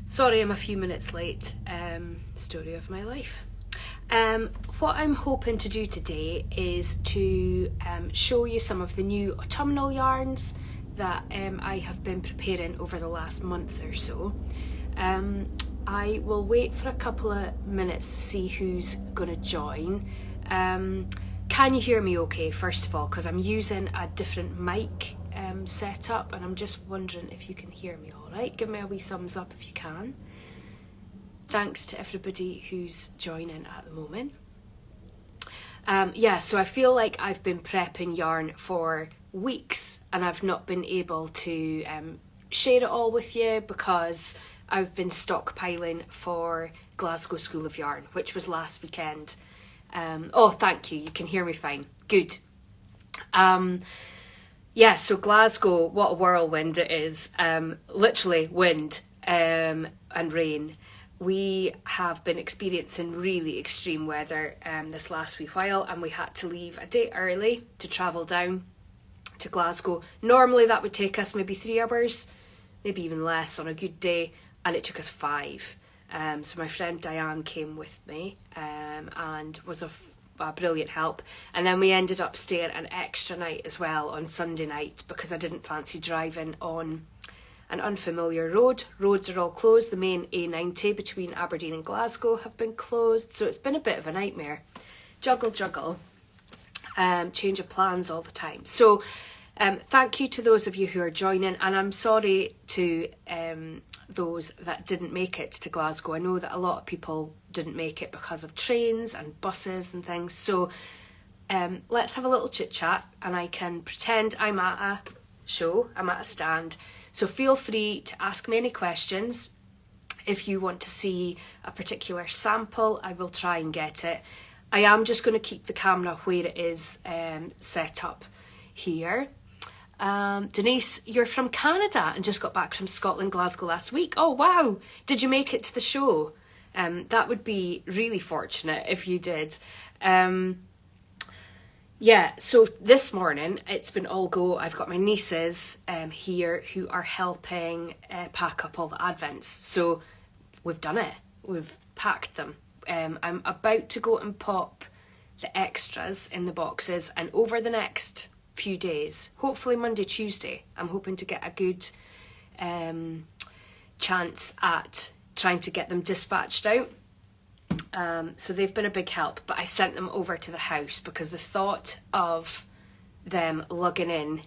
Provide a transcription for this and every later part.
Sorry I'm a few minutes late. Story of my life. What I'm hoping to do today is to show you some of the new autumnal yarns that I have been preparing over the last month or so. I will wait for a couple of minutes to see who's going to join. Can you hear me okay, first of all, because I'm using a different mic setup, and I'm just wondering if you can hear me all right. Give me a wee thumbs up if you can. Thanks to everybody who's joining at the moment. Yeah, so I feel like I've been prepping yarn for weeks and I've not been able to share it all with you because I've been stockpiling for Glasgow School of Yarn, which was last weekend. Oh, thank you. You can hear me fine. Good. Yeah, so Glasgow, what a whirlwind it is. Literally wind and rain. We have been experiencing really extreme weather this last wee while, and we had to leave a day early to travel down to Glasgow. Normally that would take us maybe 3 hours, maybe even less on a good day, and it took us 5. So my friend Diane came with me and was a brilliant help. And then we ended up staying an extra night as well on Sunday night because I didn't fancy driving on an unfamiliar road. Roads are all closed. The main A90 between Aberdeen and Glasgow have been closed, so it's been a bit of a nightmare. Juggle, change of plans all the time. So thank you to those of you who are joining, and I'm sorry to those that didn't make it to Glasgow. I know that a lot of people didn't make it because of trains and buses and things, so let's have a little chit chat and I can pretend I'm at a show, I'm at a stand. So feel free to ask me any questions. If you want to see a particular sample, I will try and get it. I am just going to keep the camera where it is set up here. Denise, you're from Canada and just got back from Scotland, Glasgow last week. Oh, wow. Did you make it to the show? That would be really fortunate if you did. Yeah, so this morning it's been all go. I've got my nieces here who are helping pack up all the advents. So we've done it. We've packed them. I'm about to go and pop the extras in the boxes, and over the next few days, hopefully Monday, Tuesday, I'm hoping to get a good chance at trying to get them dispatched out. So they've been a big help, but I sent them over to the house because the thought of them lugging in,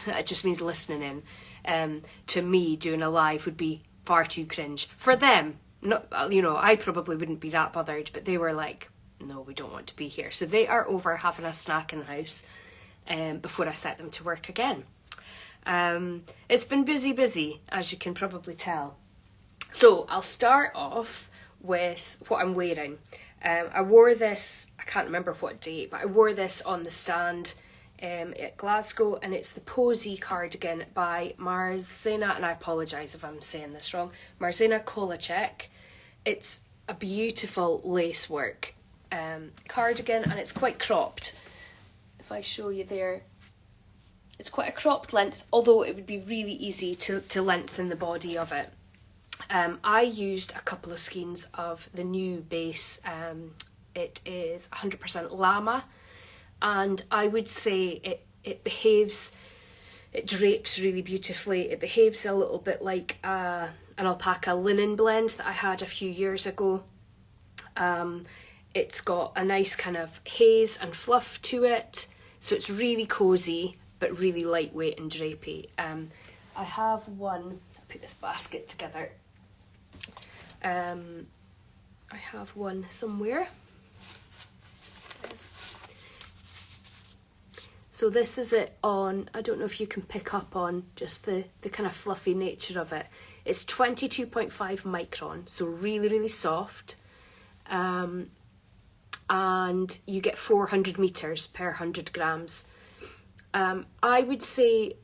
it just means listening in, to me doing a live would be far too cringe. For them, not, you know, I probably wouldn't be that bothered, but they were like, no, we don't want to be here. So they are over having a snack in the house before I set them to work again. It's been busy, as you can probably tell. So I'll start off with what I'm wearing. I wore this, I can't remember what date, but I wore this on the stand at Glasgow, and it's the Posy cardigan by Marzena, and I apologise if I'm saying this wrong, Marzena Kolacek. It's a beautiful lace work cardigan, and it's quite cropped. If I show you there, it's quite a cropped length, although it would be really easy to lengthen the body of it. I used a couple of skeins of the new base. It is 100% Llama, and I would say it behaves, it drapes really beautifully. It behaves a little bit like an alpaca linen blend that I had a few years ago. It's got a nice kind of haze and fluff to it, so it's really cosy but really lightweight and drapey. I have one, I'll put this basket together. I have one somewhere. So this is it on, I don't know if you can pick up on just the kind of fluffy nature of it. It's 22.5 micron, so really soft. And you get 400 meters per 100 grams. I would say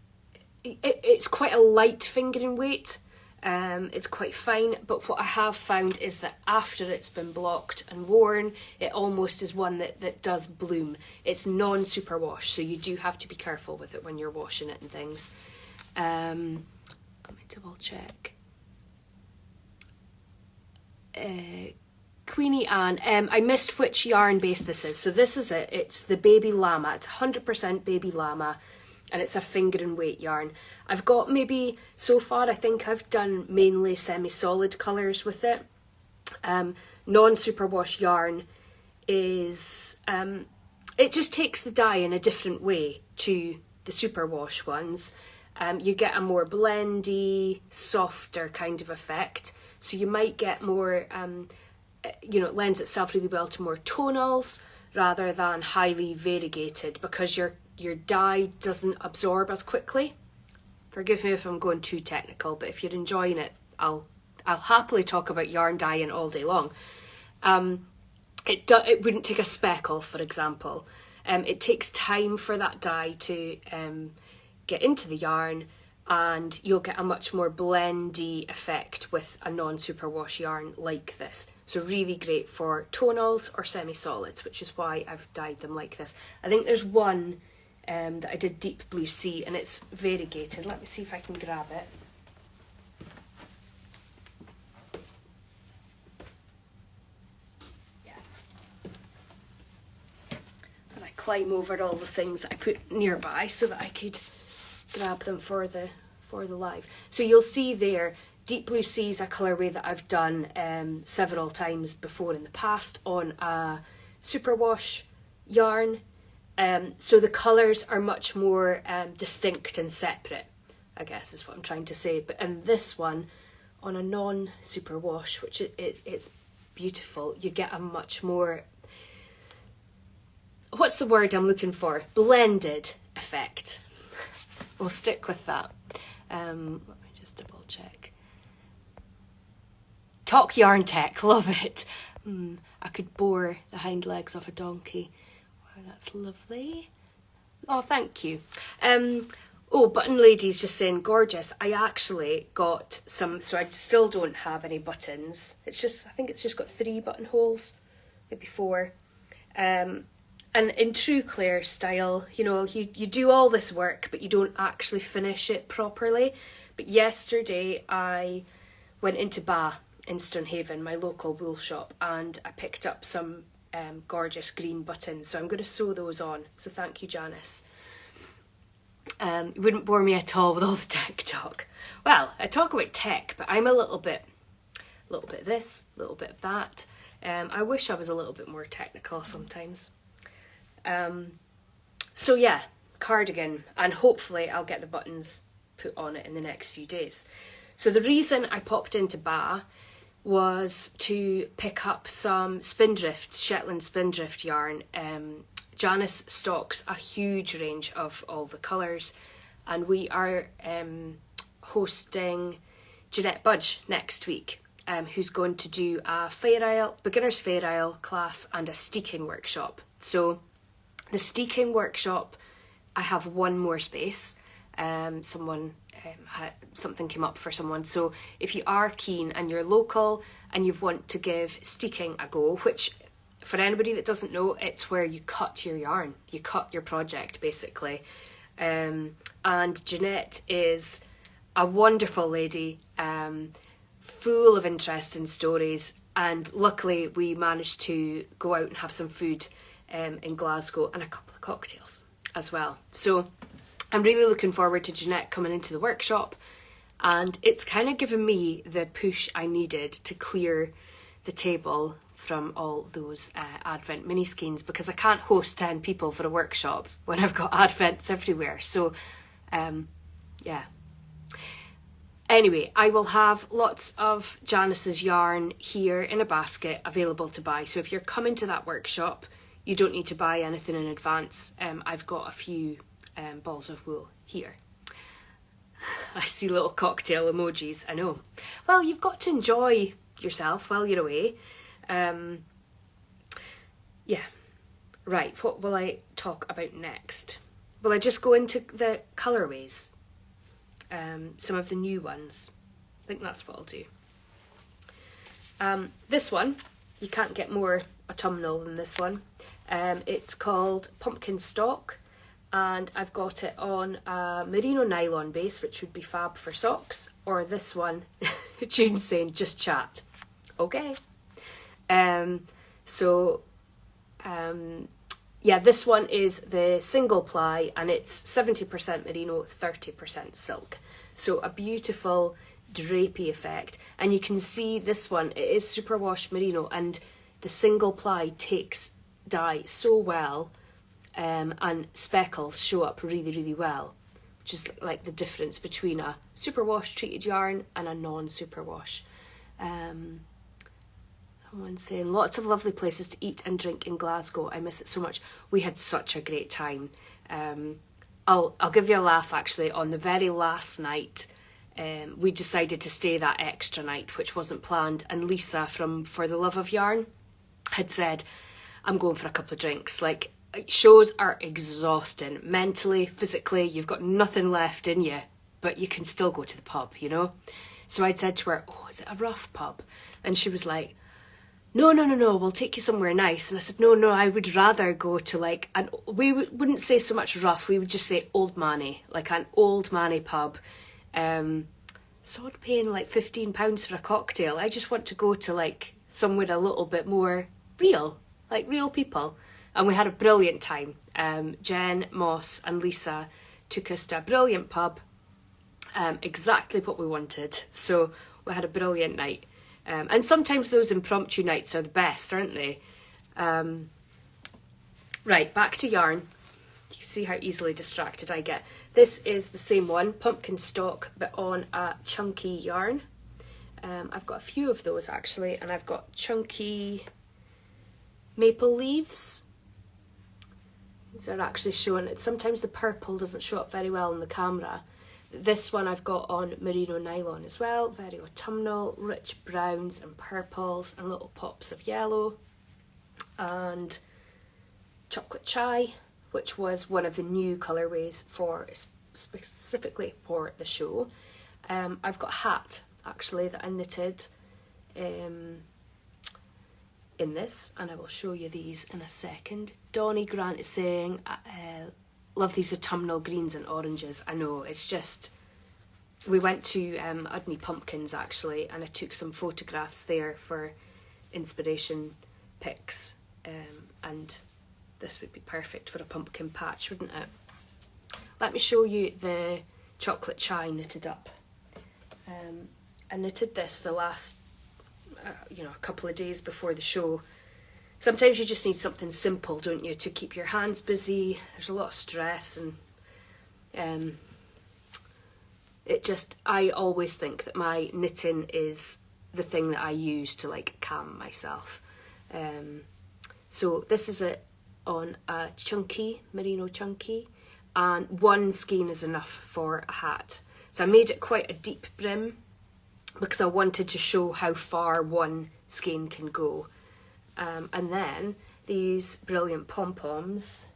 it's quite a light fingering weight. It's quite fine, but what I have found is that after it's been blocked and worn, it almost is one that does bloom. It's non-superwash, so you do have to be careful with it when you're washing it and things. Let me double check. Queenie Anne, I missed which yarn base this is. So this is it. It's the Baby Llama. It's 100% Baby Llama, and it's a finger and weight yarn. I've got maybe, so far I think I've done mainly semi-solid colours with it. Non-superwash yarn is, it just takes the dye in a different way to the superwash ones. You get a more blendy, softer kind of effect. So you might get more, you know, it lends itself really well to more tonals rather than highly variegated, because your dye doesn't absorb as quickly. Forgive me if I'm going too technical, but if you're enjoying it, I'll happily talk about yarn dyeing all day long. It wouldn't take a speckle, for example. It takes time for that dye to get into the yarn, and you'll get a much more blendy effect with a non-superwash yarn like this. So really great for tonals or semi-solids, which is why I've dyed them like this. I think there's one that I did deep blue sea, and it's variegated. Let me see if I can grab it. Yeah. As I climb over all the things that I put nearby so that I could grab them for the live. So you'll see there, deep blue sea is a colourway that I've done several times before in the past on a superwash yarn. So the colours are much more distinct and separate, I guess is what I'm trying to say. But in this one, on a non-superwash, which it's beautiful, you get a much more, what's the word I'm looking for? Blended effect. We'll stick with that. Let me just double check. Talk yarn tech, love it. I could bore the hind legs off a donkey. Wow, that's lovely. Oh, thank you. Oh, Button Lady's just saying gorgeous. I actually got some, so I still don't have any buttons. It's just, I think it's just got 3 buttonholes, maybe 4. And in true Claire style, you know, you do all this work, but you don't actually finish it properly. But yesterday I went into Ba in Stonehaven, my local wool shop, and I picked up some gorgeous green buttons. So I'm going to sew those on. So thank you, Janice. It wouldn't bore me at all with all the tech talk. Well, I talk about tech, but I'm a little bit this, a little bit of that. I wish I was a little bit more technical sometimes. So yeah, cardigan, and hopefully I'll get the buttons put on it in the next few days. So the reason I popped into Ba was to pick up some spindrift, Shetland spindrift yarn. Janice stocks a huge range of all the colours, and we are hosting Jeanette Budge next week, who's going to do a Fair Isle, beginner's Fair Isle class and a steeking workshop. So the steeking workshop, I have one more space. Something came up for someone. So if you are keen and you're local and you want to give steeking a go, which for anybody that doesn't know, it's where you cut your yarn, you cut your project basically. And Jeanette is a wonderful lady, full of interesting stories. And luckily we managed to go out and have some food in Glasgow and a couple of cocktails as well. So I'm really looking forward to Jeanette coming into the workshop, and it's kind of given me the push I needed to clear the table from all those Advent mini skeins, because I can't host 10 people for a workshop when I've got Advents everywhere. So yeah. Anyway, I will have lots of Janice's yarn here in a basket available to buy. So if you're coming to that workshop, you don't need to buy anything in advance. I've got a few balls of wool here. I see little cocktail emojis, I know. Well, you've got to enjoy yourself while you're away. Yeah. Right, what will I talk about next? Will I just go into the colorways? Some of the new ones. I think that's what I'll do. This one, you can't get more autumnal than this one. It's called Pumpkin Stock, and I've got it on a merino nylon base, which would be fab for socks, or this one, June's saying just chat. Okay. Yeah, this one is the single ply, and it's 70% merino, 30% silk. So a beautiful drapey effect. And you can see this one, it is superwash merino, and the single ply takes dye so well, and speckles show up really, really well, which is like the difference between a superwash treated yarn and a non-superwash. Someone's saying, lots of lovely places to eat and drink in Glasgow. I miss it so much. We had such a great time. I'll give you a laugh, actually. On the very last night, we decided to stay that extra night, which wasn't planned. And Lisa from For the Love of Yarn had said, I'm going for a couple of drinks. Like, shows are exhausting. Mentally, physically, you've got nothing left in you, but you can still go to the pub, you know? So I'd said to her, oh, is it a rough pub? And she was like, no, we'll take you somewhere nice. And I said, no, I would rather go to like, we wouldn't say so much rough, we would just say old manny, like an old manny pub. So I'd paying like £15 for a cocktail. I just want to go to like somewhere a little bit more real, like real people. And we had a brilliant time. Jen, Moss and Lisa took us to a brilliant pub, exactly what we wanted. So we had a brilliant night. And sometimes those impromptu nights are the best, aren't they? Right, back to yarn. You see how easily distracted I get. This is the same one, pumpkin stock, but on a chunky yarn. I've got a few of those actually, and I've got chunky maple leaves. These are actually showing it. Sometimes the purple doesn't show up very well in the camera. This one I've got on merino nylon as well, very autumnal, rich browns and purples and little pops of yellow. And chocolate chai, which was one of the new colorways for specifically for the show. I've got a hat actually that I knitted in this, and I will show you these in a second. Donnie Grant is saying, love these autumnal greens and oranges. I know, it's just, we went to Udney Pumpkins actually, and I took some photographs there for inspiration pics, and this would be perfect for a pumpkin patch, wouldn't it? Let me show you the chocolate chai knitted up. I knitted this the last, a couple of days before the show. Sometimes you just need something simple, don't you, to keep your hands busy. There's a lot of stress, and I always think that my knitting is the thing that I use to like calm myself. So this is it on a chunky, merino chunky, and one skein is enough for a hat. So I made it quite a deep brim because I wanted to show how far one skein can go. And then these brilliant pom-poms,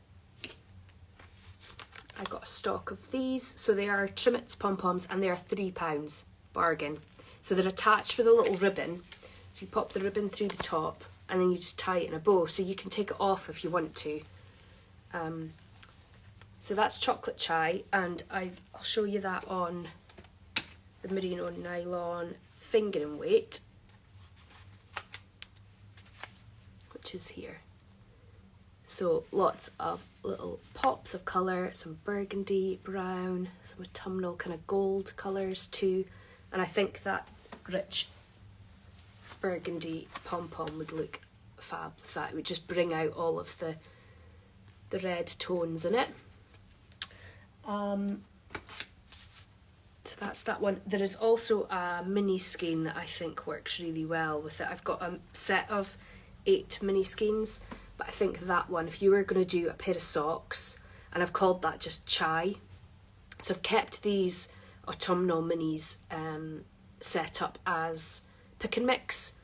I got a stock of these. So they are Trimmets pom-poms, and they are £3, bargain. So they're attached with a little ribbon. So you pop the ribbon through the top, and then you just tie it in a bow. So you can take it off if you want to. So that's chocolate chai, and I'll show you that on the merino nylon fingering weight, which is here. So lots of little pops of colour, some burgundy, brown, some autumnal kind of gold colours too, and I think that rich burgundy pom-pom would look fab with that. It would just bring out all of the red tones in it. So that's that one. There is also a mini skein that I think works really well with it. I've got a set of 8 mini skeins, but I think that one, if you were going to do a pair of socks, and I've called that just chai. So I've kept these autumnal minis set up as pick and mix.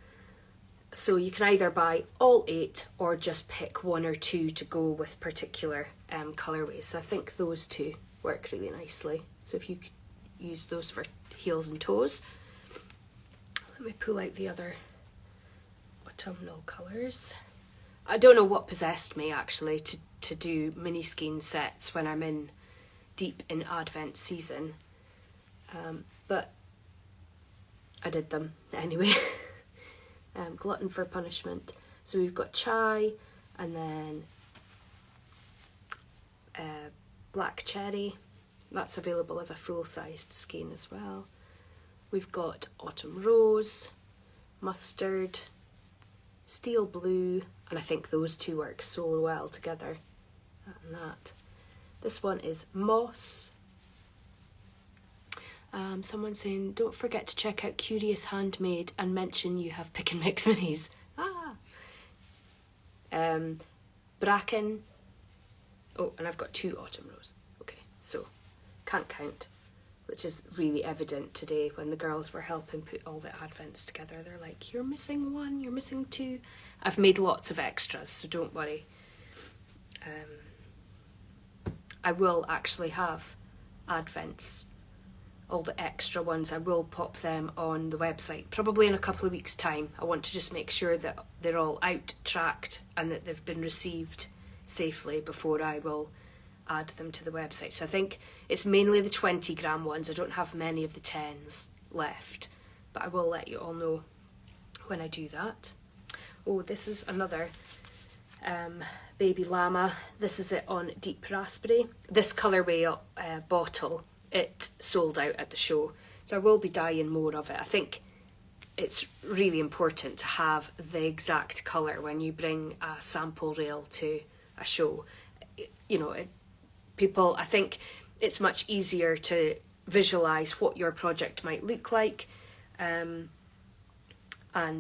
So you can either buy all 8 or just pick 1 or 2 to go with particular colourways. So I think those two work really nicely. So if you could use those for heels and toes. Let me pull out the other autumnal colours. I don't know what possessed me actually to do mini skein sets when I'm in deep in Advent season, but I did them anyway. glutton for punishment. So we've got chai, and then black cherry. That's available as a full-sized skein as well. We've got autumn rose, mustard, steel blue, and I think those two work so well together. And that. This one is moss. Someone's saying, don't forget to check out Curious Handmade and mention you have Pick and Mix minis. Bracken. Oh, and I've got 2 autumn rose. Okay, so can't count, which is really evident today when the girls were helping put all the advents together. They're like, you're missing 1, you're missing 2. I've made lots of extras, so don't worry. I will actually have advents, all the extra ones. I will pop them on the website, probably in a couple of weeks' time. I want to just make sure that they're all out, tracked, and that they've been received safely before I will add them to the website. So I think it's mainly the 20-gram ones. I don't have many of the 10s left, but I will let you all know when I do that. Oh, this is another baby llama. This is it on deep raspberry. This colourway bottle, it sold out at the show, so I will be dyeing more of it. I think it's really important to have the exact colour when you bring a sample rail to a show. You know, I think it's much easier to visualise what your project might look like, and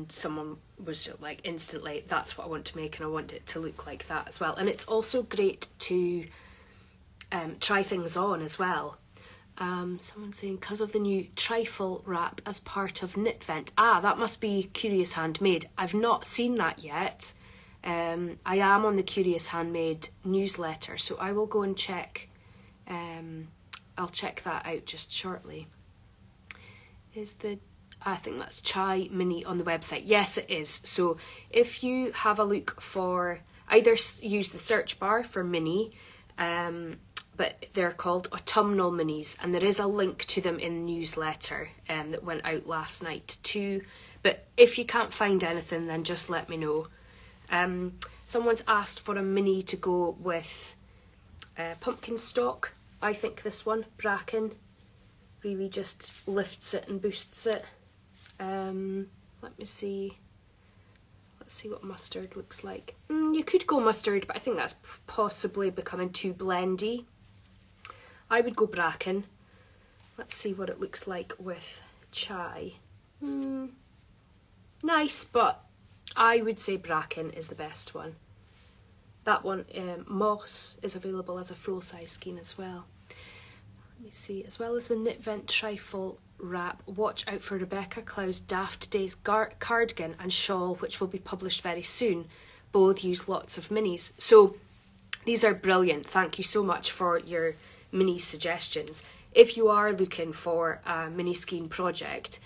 someone was just like, instantly, that's what I want to make, and I want it to look like that as well. And it's also great to try things on as well. Someone's saying, because of the new trifle wrap as part of Knit Vent. That must be Curious Handmade. I've not seen that yet. I am on the Curious Handmade newsletter, so I will go and check. I'll check that out just shortly. I think that's Chai Mini on the website. Yes, it is. So if you have a look for, either use the search bar for mini, but they're called Autumnal minis, and there is a link to them in the newsletter that went out last night too. But if you can't find anything, then just let me know. Someone's asked for a mini to go with pumpkin stock. I think this one, Bracken, really just lifts it and boosts it. Let me see. Let's see what mustard looks like. You could go mustard, but I think that's possibly becoming too blendy. I would go Bracken. Let's see what it looks like with chai. Nice, but I would say Bracken is the best one. That one, moss, is available as a full-size skein as well. Let me see, as well as the Knit Vent trifle wrap, watch out for Rebecca Clow's Daft Days cardigan and shawl, which will be published very soon. Both use lots of minis. So these are brilliant. Thank you so much for your mini suggestions. If you are looking for a mini skein project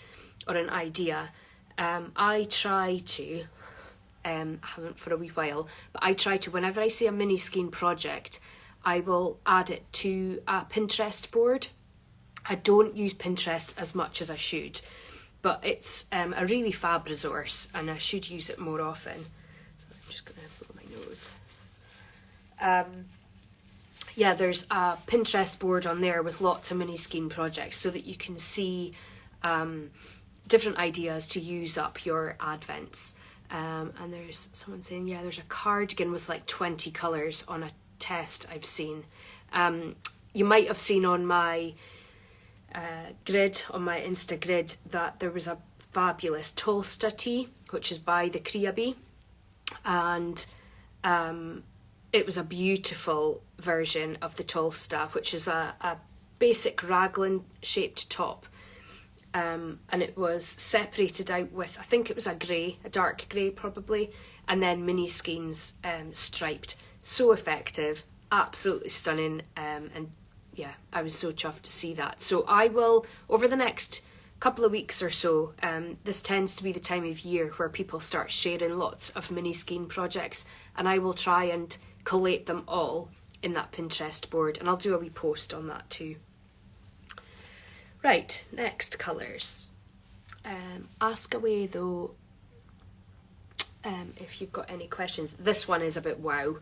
or an idea, I try to, I haven't for a wee while, but I try to, whenever I see a mini skein project, I will add it to a Pinterest board. I don't use Pinterest as much as I should, but it's a really fab resource, and I should use it more often. So I'm just going to blow my nose. Yeah, there's a Pinterest board on there with lots of mini skein projects, so that you can see different ideas to use up your advents. And there's someone saying, yeah, there's a cardigan with like 20 colours on a test I've seen. You might have seen on my grid, on my Insta grid, that there was a fabulous Tolsta tee, which is by the Kriabi, and it was a beautiful version of the Tolsta, which is a basic raglan shaped top, and it was separated out with, I think it was a grey, a dark grey probably, and then mini skeins striped. So effective, absolutely stunning, and yeah, I was so chuffed to see that. So I will, over the next couple of weeks or so, this tends to be the time of year where people start sharing lots of mini skein projects, and I will try and collate them all in that Pinterest board, and I'll do a wee post on that too. Right, next colours. Ask away though. if you've got any questions. This one is a bit wow.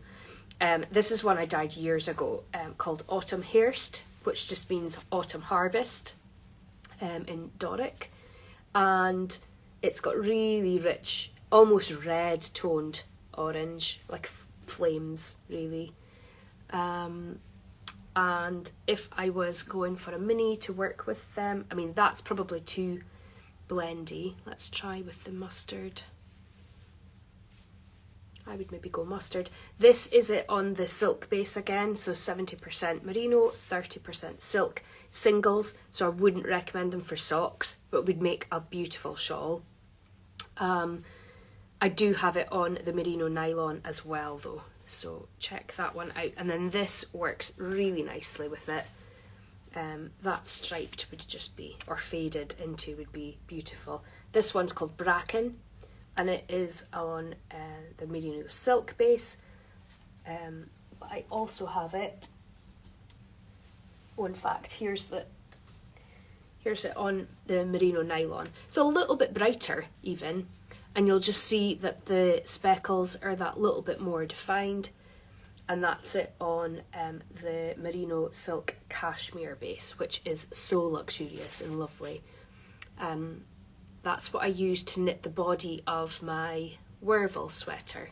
This is one I dyed years ago, called Autumn Hairst, which just means autumn harvest, in Doric. And it's got really rich, almost red toned orange, like flames really. And if I was going for a mini to work with them, I mean, that's probably too blendy. Let's try with the mustard. I would maybe go mustard. This is it on the silk base again, so 70% merino, 30% silk. Singles, so I wouldn't recommend them for socks, but would make a beautiful shawl. I do have it on the merino nylon as well though, so check that one out. And then this works really nicely with it. That striped would just be, or faded into, would be beautiful. This one's called Bracken, and it is on the merino silk base. But I also have it, oh, in fact, here's it on the merino nylon. It's a little bit brighter even, and you'll just see that the speckles are that little bit more defined, and that's it on the merino silk cashmere base, which is so luxurious and lovely. That's what I used to knit the body of my Wervel sweater.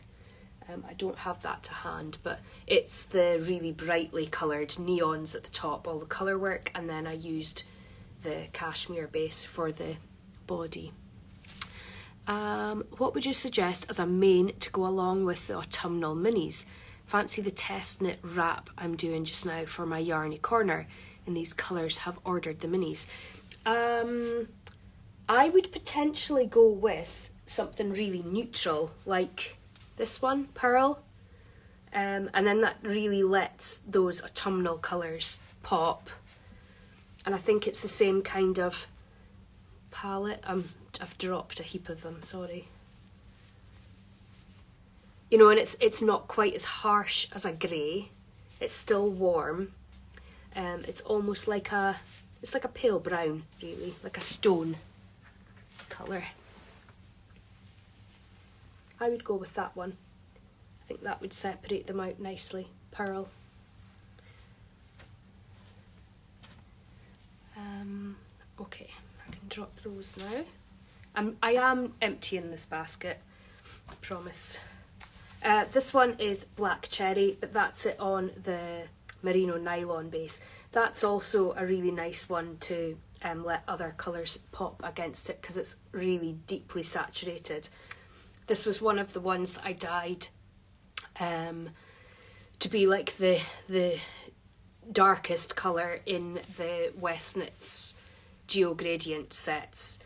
I don't have that to hand, but it's the really brightly coloured neons at the top, all the colour work, and then I used the cashmere base for the body. What would you suggest as a main to go along with the autumnal minis? Fancy the test knit wrap I'm doing just now for my Yarny Corner. In these colours, have ordered the minis. I would potentially go with something really neutral, like this one, Pearl. And then that really lets those autumnal colours pop. And I think it's the same kind of palette. I've dropped a heap of them, sorry. You know, and it's not quite as harsh as a grey. It's still warm. It's almost like it's like a pale brown, really, like a stone colour. I would go with that one. I think that would separate them out nicely. Pearl. Okay, I can drop those now. I am emptying this basket, I promise. This one is Black Cherry, but that's it on the merino nylon base. That's also a really nice one to let other colours pop against it, because it's really deeply saturated. This was one of the ones that I dyed to be like the darkest colour in the Westnitz Geo Gradient sets.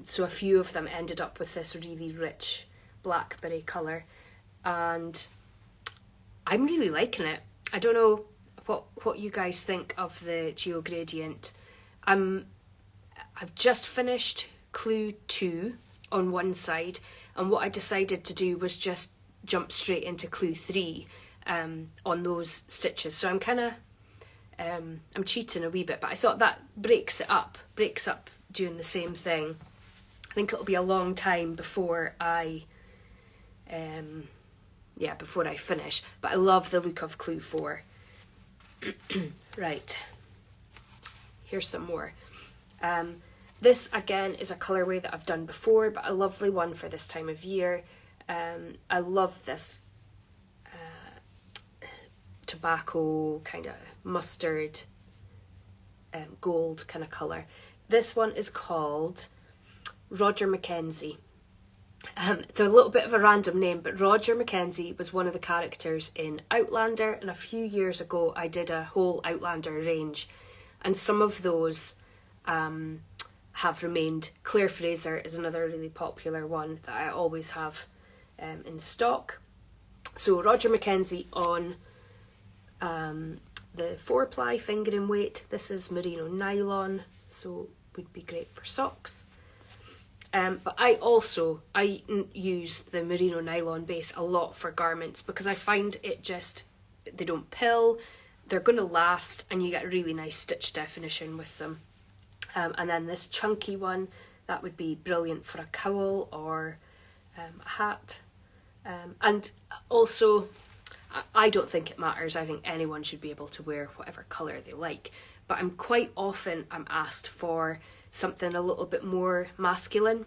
So a few of them ended up with this really rich blackberry colour, and I'm really liking it. I don't know what you guys think of the Geo Gradient. I've just finished Clue 2 on one side, and what I decided to do was just jump straight into Clue 3 on those stitches. So I'm kind of I'm cheating a wee bit, but I thought that breaks up doing the same thing. I think it'll be a long time before I before I finish, but I love the look of Clue 4. Right, here's some more. This again is a colourway that I've done before, but a lovely one for this time of year. I love this tobacco kind of mustard gold kind of colour. This one is called Roger Mackenzie. It's a little bit of a random name, but Roger Mackenzie was one of the characters in Outlander, and a few years ago I did a whole Outlander range, and some of those have remained. Claire Fraser is another really popular one that I always have in stock. So Roger Mackenzie on the 4-ply fingering weight. This is merino nylon, so would be great for socks. But I use the merino nylon base a lot for garments, because I find they don't pill, they're going to last, and you get really nice stitch definition with them. And then this chunky one, that would be brilliant for a cowl or a hat. And also, I don't think it matters. I think anyone should be able to wear whatever colour they like. But I'm quite often asked for something a little bit more masculine.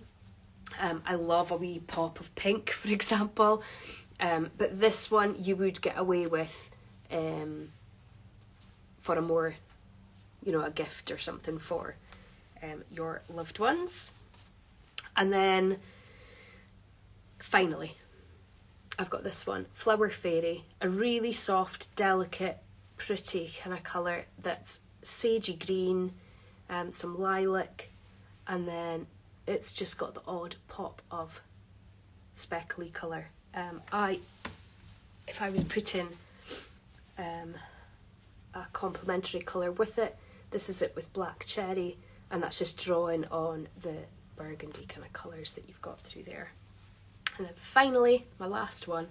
I love a wee pop of pink, for example. But this one you would get away with for a more, a gift or something for your loved ones. And then finally, I've got this one, Flower Fairy, a really soft, delicate, pretty kind of colour that's sagey green, some lilac, and then it's just got the odd pop of speckly colour. If I was putting a complementary colour with it, this is it with black cherry, and that's just drawing on the burgundy kind of colours that you've got through there. And then finally, my last one,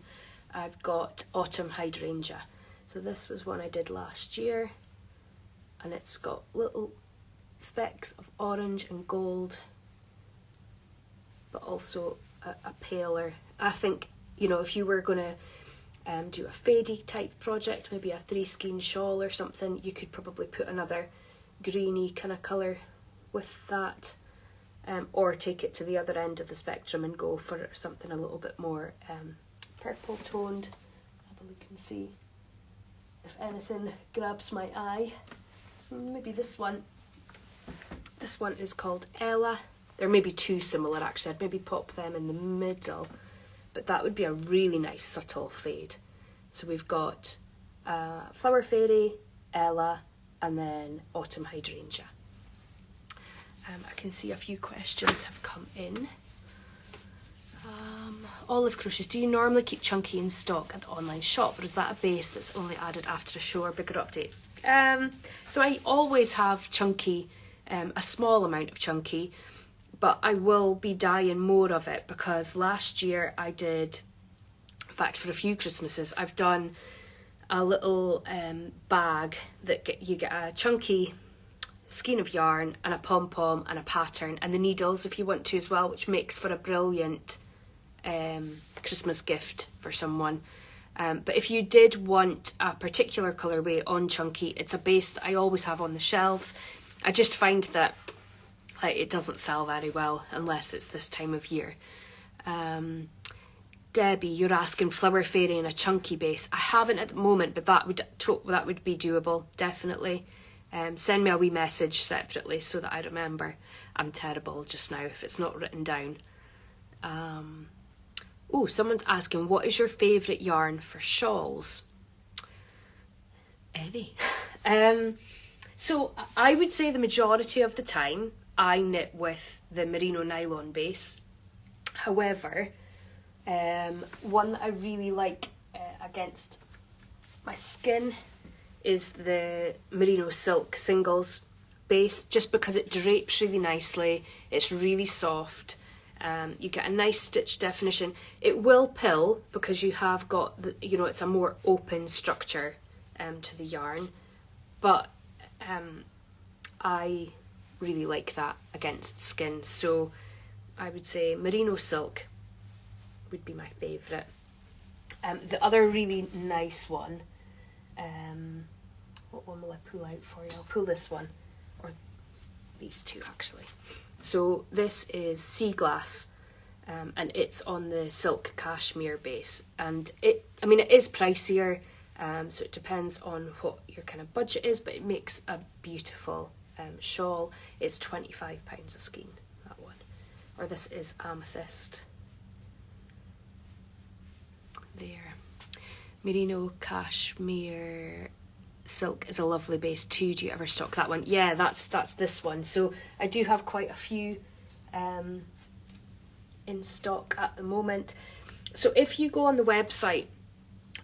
I've got Autumn Hydrangea. So this was one I did last year, and it's got little specks of orange and gold, but also a paler. I think, if you were going to do a fadey type project, maybe a 3-skein shawl or something, you could probably put another greeny kind of colour with that. Or take it to the other end of the spectrum and go for something a little bit more purple toned. Have a look and see if anything grabs my eye. Maybe this one. This one is called Ella. There may be two similar actually. I'd maybe pop them in the middle, but that would be a really nice subtle fade. So we've got Flower Fairy, Ella, and then Autumn Hydrangea. I can see a few questions have come in. Olive Crochets, do you normally keep chunky in stock at the online shop, or is that a base that's only added after a show or bigger update? So I always have chunky, a small amount of chunky, but I will be dyeing more of it because last year I did, in fact for a few Christmases, I've done a little bag that you get a chunky skein of yarn and a pom-pom and a pattern and the needles if you want to as well, which makes for a brilliant Christmas gift for someone. But if you did want a particular colourway on chunky, it's a base that I always have on the shelves. I just find that it doesn't sell very well unless it's this time of year. Debbie, you're asking Flower Fairy in a chunky base. I haven't at the moment, but that would be doable, definitely. Send me a wee message separately so that I remember. I'm terrible just now if it's not written down. Oh, someone's asking, what is your favourite yarn for shawls? Any. So I would say the majority of the time I knit with the merino nylon base. However, one that I really like against my skin is the merino silk singles base, just because it drapes really nicely, it's really soft, you get a nice stitch definition. It will pill because you have got it's a more open structure to the yarn, but I really like that against skin, so I would say merino silk would be my favourite. The other really nice one, what one will I pull out for you? I'll pull this one, or these two actually. So this is Sea Glass, and it's on the silk cashmere base, and it is pricier, so it depends on what your kind of budget is, but it makes a beautiful shawl. It's £25 a skein, that one. Or this is Amethyst. There. Merino cashmere silk is a lovely base too. Do you ever stock that one? Yeah, that's this one. So I do have quite a few in stock at the moment. So if you go on the website,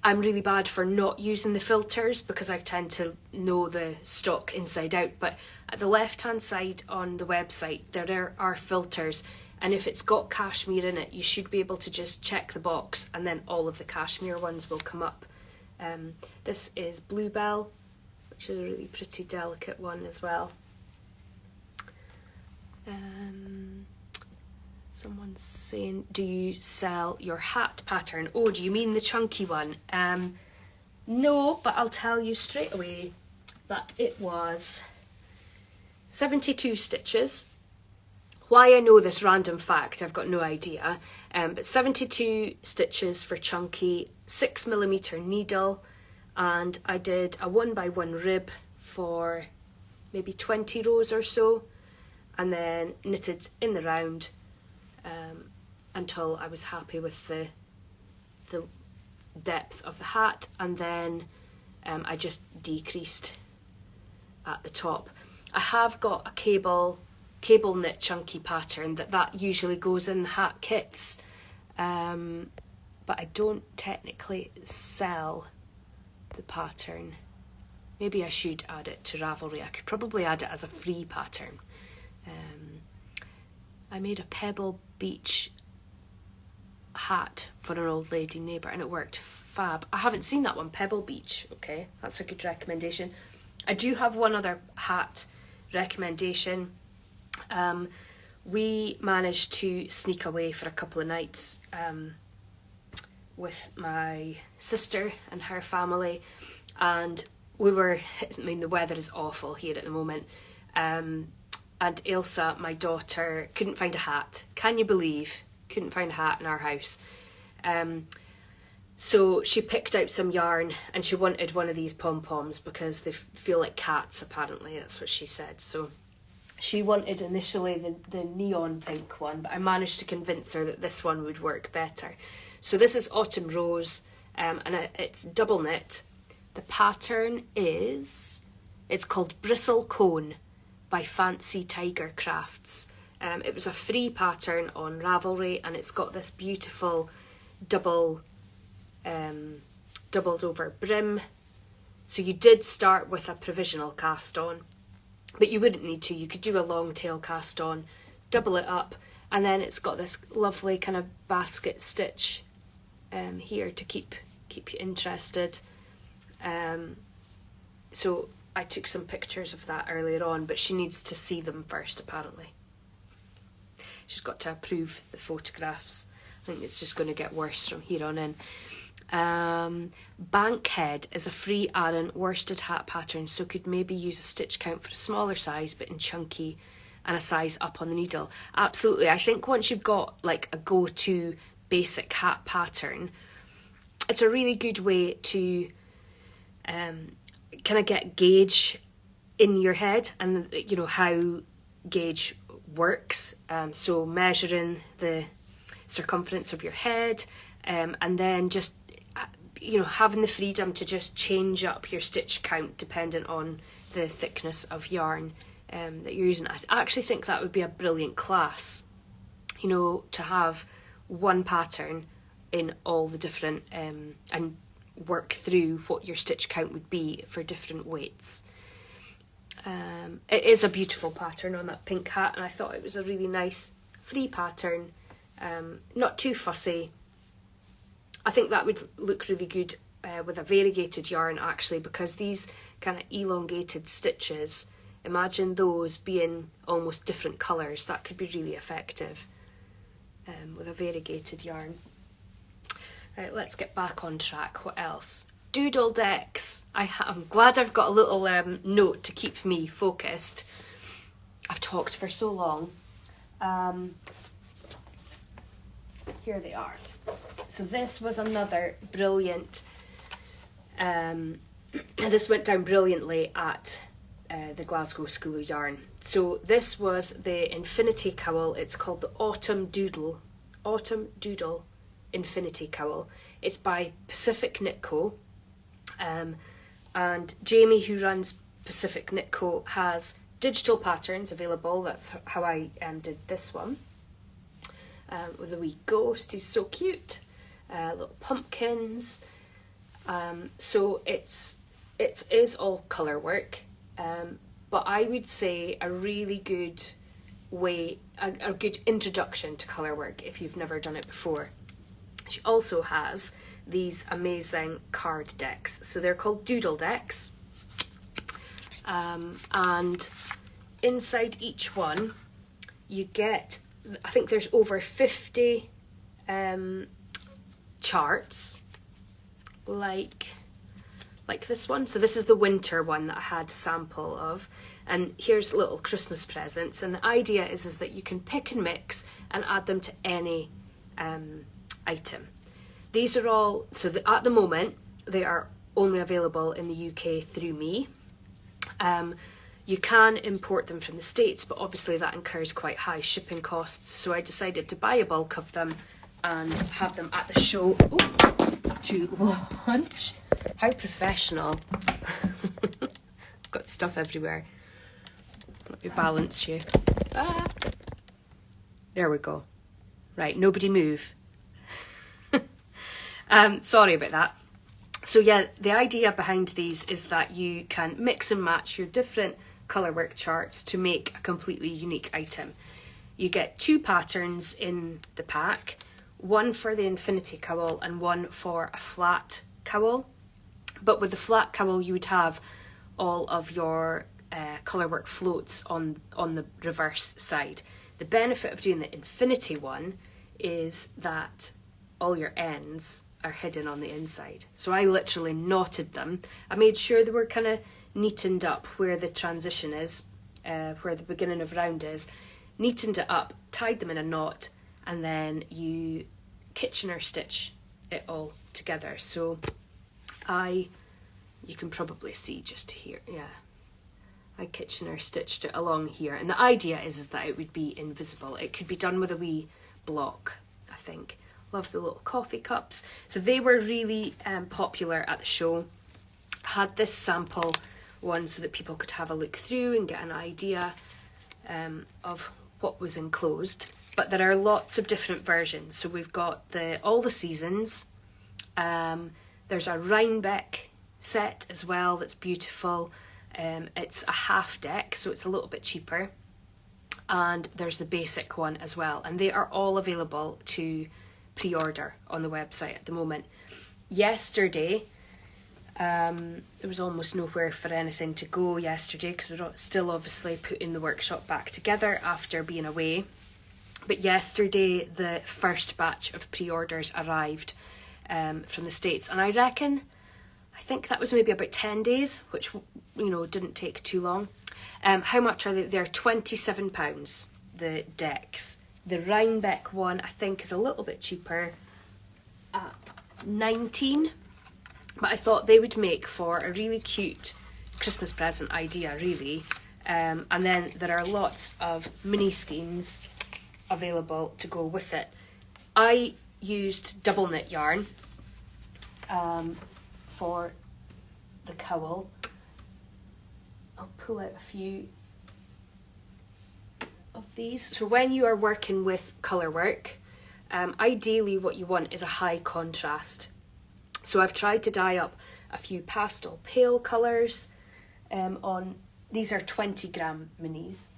I'm really bad for not using the filters because I tend to know the stock inside out, but at the left hand side on the website there are filters, and if it's got cashmere in it you should be able to just check the box and then all of the cashmere ones will come up. This is Bluebell, which is a really pretty delicate one as well. Someone's saying, do you sell your hat pattern? Oh, do you mean the chunky one? No, but I'll tell you straight away that it was 72 stitches. Why I know this random fact, I've got no idea. But 72 stitches for chunky, 6mm needle, and I did a 1x1 rib for maybe 20 rows or so, and then knitted in the round until I was happy with the depth of the hat, and then I just decreased at the top. I have got a cable knit chunky pattern that usually goes in the hat kits, but I don't technically sell the pattern. Maybe I should add it to Ravelry. I could probably add it as a free pattern. I made a Pebble Beach hat for an old lady neighbour and it worked fab. I haven't seen that one, Pebble Beach. Okay, that's a good recommendation. I do have one other hat recommendation. We managed to sneak away for a couple of nights with my sister and her family, and I mean, the weather is awful here at the moment, and Ailsa, my daughter, couldn't find a hat. Can you believe? Couldn't find a hat in our house. So she picked out some yarn and she wanted one of these pom-poms because they feel like cats, apparently. That's what she said. So she wanted initially the neon pink one, but I managed to convince her that this one would work better. So this is Autumn Rose, and it's double knit. The pattern it's called Bristle Cone by Fancy Tiger Crafts. It was a free pattern on Ravelry, and it's got this beautiful doubled over brim. So you did start with a provisional cast on, but you wouldn't need to. You could do a long tail cast on, double it up, and then it's got this lovely kind of basket stitch here to keep you interested. So I took some pictures of that earlier on, but she needs to see them first, apparently. She's got to approve the photographs. I think it's just going to get worse from here on in. Bankhead is a free Aran worsted hat pattern, so could maybe use a stitch count for a smaller size but in chunky and a size up on the needle. Absolutely. I think once you've got like a go-to basic hat pattern, it's a really good way to kind of get gauge in your head, and you know how gauge works. So measuring the circumference of your head, and then just having the freedom to just change up your stitch count depending on the thickness of yarn that you're using. I actually think that would be a brilliant class, to have one pattern in all the different and work through what your stitch count would be for different weights. It is a beautiful pattern on that pink hat, and I thought it was a really nice free pattern, not too fussy. I think that would look really good with a variegated yarn, actually, because these kind of elongated stitches, imagine those being almost different colours. That could be really effective with a variegated yarn. Right, let's get back on track. What else? Doodle decks. I'm glad I've got a little note to keep me focused. I've talked for so long. Here they are. So this was another brilliant, this went down brilliantly at the Glasgow School of Yarn. So this was the Infinity Cowl. It's called the Autumn Doodle Infinity Cowl. It's by Pacific Knit Co. And Jamie, who runs Pacific Knit Co, has digital patterns available. That's how I did this one. With a wee ghost, he's so cute. Little pumpkins. So it is all colour work, but I would say a really good way, a good introduction to colour work if you've never done it before. She also has these amazing card decks. So they're called Doodle decks, and inside each one you get I think there's over 50 charts like this one. So this is the winter one that I had a sample of, and here's little Christmas presents, and the idea is that you can pick and mix and add them to any item. These are all, so at the moment they are only available in the UK through me. You can import them from the States, but obviously that incurs quite high shipping costs, so I decided to buy a bulk of them and have them at the show to launch. How professional. I've got stuff everywhere. Let me balance you. Ah. There we go. Right, nobody move. Sorry about that. So yeah, the idea behind these is that you can mix and match your different Colorwork charts to make a completely unique item. You get 2 patterns in the pack, one for the infinity cowl and one for a flat cowl. But with the flat cowl you would have all of your Colorwork floats on the reverse side. The benefit of doing the infinity one is that all your ends are hidden on the inside. So I literally knotted them. I made sure they were kind of neatened up where the transition is, where the beginning of round is, neatened it up, tied them in a knot, and then you Kitchener stitch it all together. So you can probably see just here, yeah, I Kitchener stitched it along here, and the idea is that it would be invisible. It could be done with a wee block, I think. Love the little coffee cups. So they were really popular at the show. Had this sample one so that people could have a look through and get an idea of what was enclosed. But there are lots of different versions. So we've got all the seasons. There's a Rhinebeck set as well that's beautiful. It's a half deck, so it's a little bit cheaper. And there's the basic one as well. And they are all available to pre-order on the website at the moment. Yesterday, there was almost nowhere for anything to go yesterday because we're still obviously putting the workshop back together after being away. But yesterday, the first batch of pre-orders arrived from the States, and I think that was maybe about 10 days, which, you know, didn't take too long. How much are they? They're £27, the decks. The Rhinebeck one, I think, is a little bit cheaper at 19, but I thought they would make for a really cute Christmas present idea, really. And then there are lots of mini skeins available to go with it. I used double knit yarn for the cowl. I'll pull out a few of these. So when you are working with Colorwork, ideally what you want is a high contrast. So I've tried to dye up a few pastel pale colours on, these are 20 gram minis,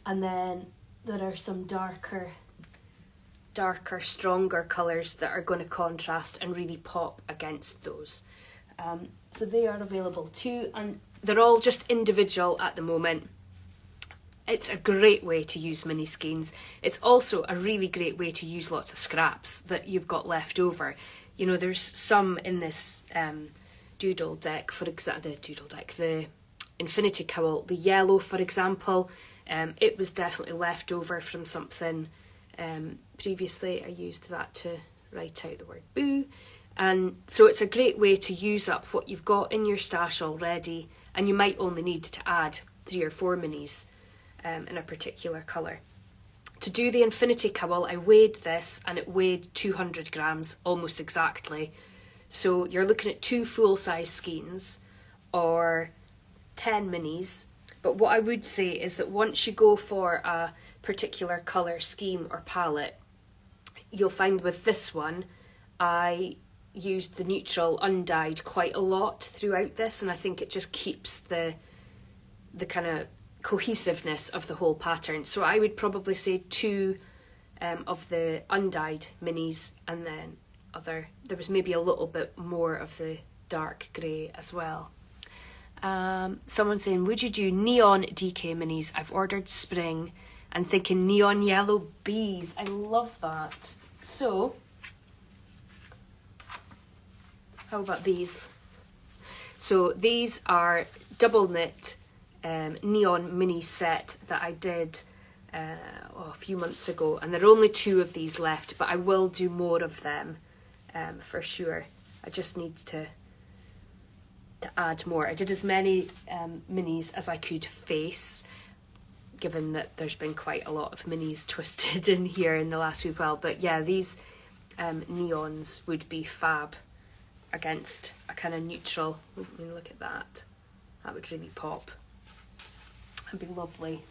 and then there are some darker, stronger colours that are going to contrast and really pop against those. So they are available too, and they're all just individual at the moment. It's a great way to use mini skeins. It's also a really great way to use lots of scraps that you've got left over. You know, there's some in this Doodle deck, for example, the Infinity Cowl, the yellow, for example. It was definitely left over from something previously. I used that to write out the word boo. And so it's a great way to use up what you've got in your stash already, and you might only need to add 3 or 4 minis in a particular colour. To do the Infinity Cowl, I weighed this and it weighed 200 grams almost exactly. So you're looking at 2 full-size skeins or 10 minis. But what I would say is that once you go for a particular colour scheme or palette, you'll find with this one, I used the neutral undyed quite a lot throughout this, and I think it just keeps the kind of cohesiveness of the whole pattern. So I would probably say 2 of the undyed minis, and then there was maybe a little bit more of the dark grey as well. Someone saying, would you do neon DK minis? I've ordered spring and thinking neon yellow bees. I love that. So, how about these? So these are double knit neon mini set that I did a few months ago, and there are only 2 of these left, but I will do more of them for sure. I just need to add more. I did as many minis as I could face, given that there's been quite a lot of minis twisted in here in the last wee while. But yeah, these neons would be fab against a kind of neutral. I mean, look at that. That would really pop. That'd be lovely.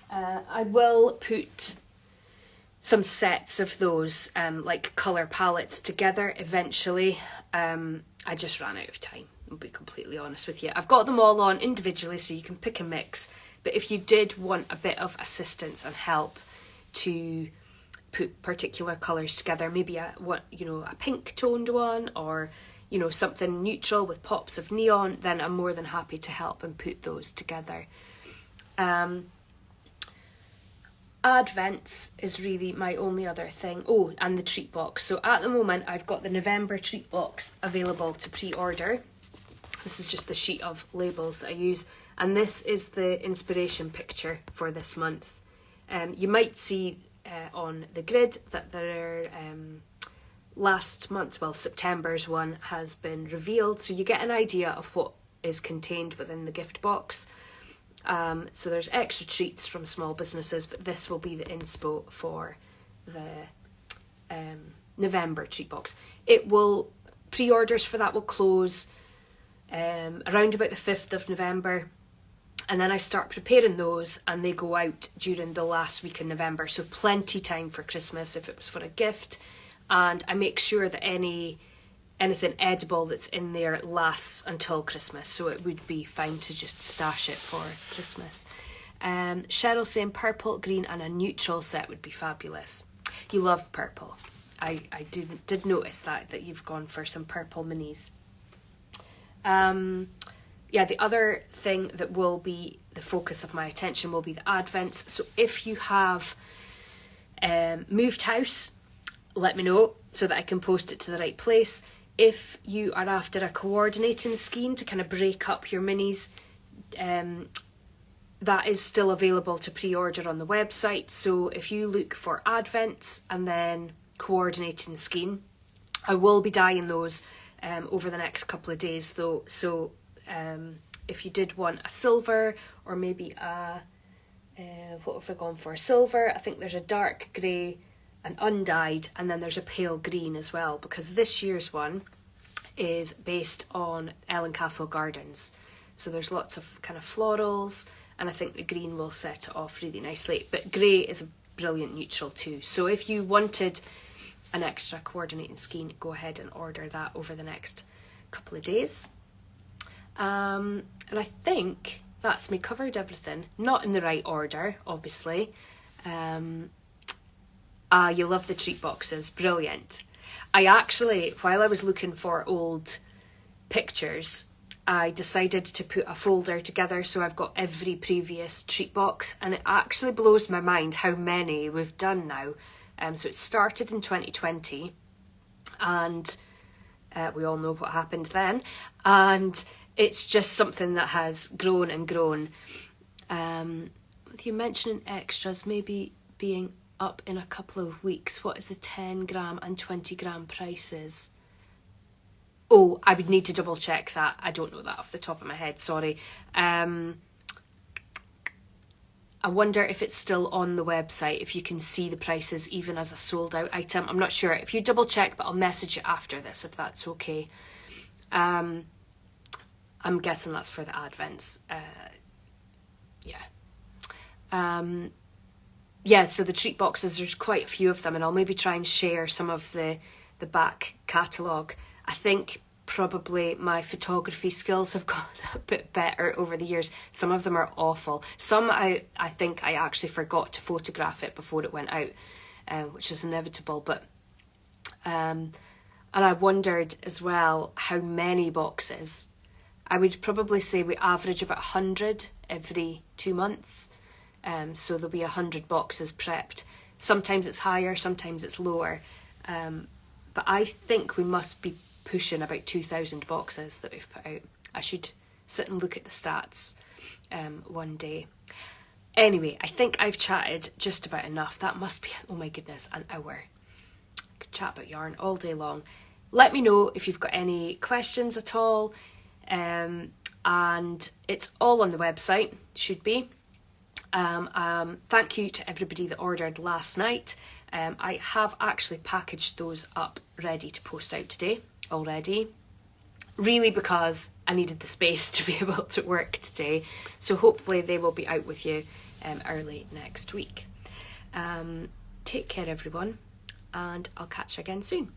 I will put some sets of those like colour palettes together eventually. I just ran out of time, I'll be completely honest with you. I've got them all on individually so you can pick and mix, but if you did want a bit of assistance and help to put particular colours together, maybe a pink toned one, or something neutral with pops of neon, then I'm more than happy to help and put those together. Advents is really my only other thing. Oh, and the treat box. So at the moment I've got the November treat box available to pre-order. This is just the sheet of labels that I use, and this is the inspiration picture for this month. You might see on the grid that there are last month, well, September's one has been revealed, so you get an idea of what is contained within the gift box. So there's extra treats from small businesses, but this will be the inspo for the November treat box. Pre-orders for that will close around about the 5th of November, and then I start preparing those and they go out during the last week in November, so plenty time for Christmas if it was for a gift. And I make sure that anything edible that's in there lasts until Christmas, so it would be fine to just stash it for Christmas. Cheryl saying purple, green and a neutral set would be fabulous. You love purple. I did notice that you've gone for some purple minis. Yeah, the other thing that will be the focus of my attention will be the advents. So if you have moved house, let me know so that I can post it to the right place. If you are after a coordinating skein to kind of break up your minis, that is still available to pre-order on the website. So if you look for advents and then coordinating skein, I will be dyeing those over the next couple of days though. So if you did want a silver, or maybe what have I gone for? Silver. I think there's a dark grey, an undyed, and then there's a pale green as well, because this year's one is based on Ellen Castle Gardens. So there's lots of kind of florals, and I think the green will set it off really nicely. But grey is a brilliant neutral too. So if you wanted an extra coordinating skein, go ahead and order that over the next couple of days. And I think that's me covered everything. Not in the right order, obviously. You love the treat boxes, brilliant. I actually, while I was looking for old pictures, I decided to put a folder together so I've got every previous treat box, and it actually blows my mind how many we've done now. So it started in 2020, and we all know what happened then, and it's just something that has grown and grown. With you mentioning extras maybe being up in a couple of weeks, what is the 10 gram and 20 gram prices? Oh, I would need to double check that. I don't know that off the top of my head, sorry. I wonder if it's still on the website, if you can see the prices even as a sold out item. I'm not sure. If you double check, but I'll message you after this if that's okay. I'm guessing that's for the advents. Yeah, so the treat boxes, there's quite a few of them, and I'll maybe try and share some of the back catalogue. I think probably my photography skills have gotten a bit better over the years. Some of them are awful. Some I think I actually forgot to photograph it before it went out, which is inevitable. But and I wondered as well how many boxes. I would probably say we average about 100 every 2 months. So there'll be 100 boxes prepped. Sometimes it's higher, sometimes it's lower. But I think we must be pushing about 2,000 boxes that we've put out. I should sit and look at the stats one day. Anyway, I think I've chatted just about enough. That must be, oh my goodness, an hour. I could chat about yarn all day long. Let me know if you've got any questions at all. And it's all on the website, should be. Thank you to everybody that ordered last night. I have actually packaged those up ready to post out today already. Really because I needed the space to be able to work today. So hopefully they will be out with you early next week. Take care everyone, and I'll catch you again soon.